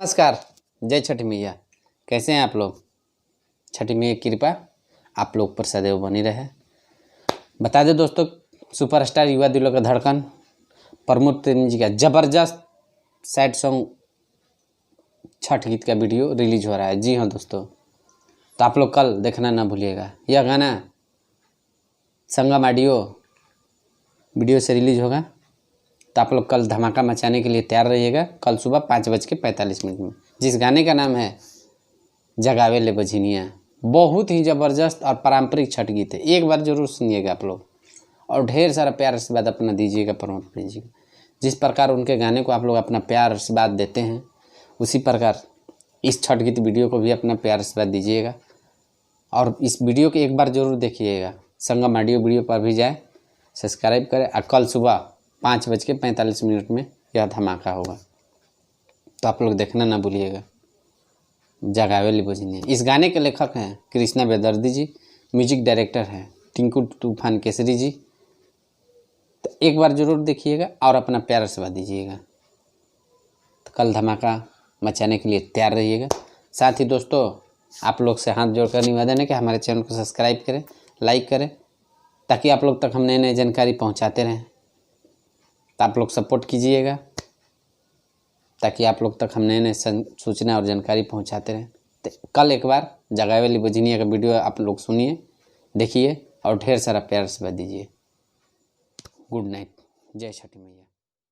नमस्कार, जय छठी मैया। कैसे हैं आप लोग? छठी मैया की कृपा आप लोग पर सदैव बनी रहे। बता दें दोस्तों, सुपरस्टार युवा दिलों का धड़कन प्रमोद तेजी जी का ज़बरदस्त सैड सॉन्ग छठ गीत का वीडियो रिलीज हो रहा है। जी हाँ दोस्तों, तो आप लोग कल देखना ना भूलिएगा। यह गाना संगम ऑडियो वीडियो से रिलीज होगा, तो आप लोग कल धमाका मचाने के लिए तैयार रहिएगा। कल सुबह 5:45 में जिस गाने का नाम है जगावे ले बझिनिया, बहुत ही ज़बरदस्त और पारंपरिक छठ गीत है। एक बार जरूर सुनिएगा आप लोग, और ढेर सारा प्यार आशीर्वाद अपना दीजिएगा प्रमोद प्रिंस जी को। जिस प्रकार उनके गाने को आप लोग अपना प्यार आशीर्वाद देते हैं, उसी प्रकार इस छठ गीत वीडियो को भी अपना प्यार आशीर्वाद दीजिएगा। और इस वीडियो को एक बार जरूर देखिएगा। संगम ऑडियो वीडियो पर भी जाए, सब्सक्राइब करें, और कल सुबह 5:45 में यह धमाका होगा, तो आप लोग देखना ना भूलिएगा। जगावे ले बझिनिया, इस गाने के लेखक हैं कृष्णा बेदर्दी जी, म्यूजिक डायरेक्टर हैं टिंकू तूफान केसरी जी। तो एक बार जरूर देखिएगा और अपना प्यार आशीर्वाद दीजिएगा। तो कल धमाका मचाने के लिए तैयार रहिएगा। साथ ही दोस्तों, आप लोग से हाथ जोड़कर निवेदन है कि हमारे चैनल को सब्सक्राइब करें, लाइक करें, ताकि आप लोग तक हम नए नए जानकारी पहुंचाते रहें। तो आप लोग सपोर्ट कीजिएगा, ताकि आप लोग तक हम नए नए सूचना और जानकारी पहुंचाते रहें। तो कल एक बार जगावे ले बझिनिया का वीडियो आप लोग सुनिए, देखिए, और ढेर सारा प्यार से दीजिए। गुड नाइट, जय छठी मैया।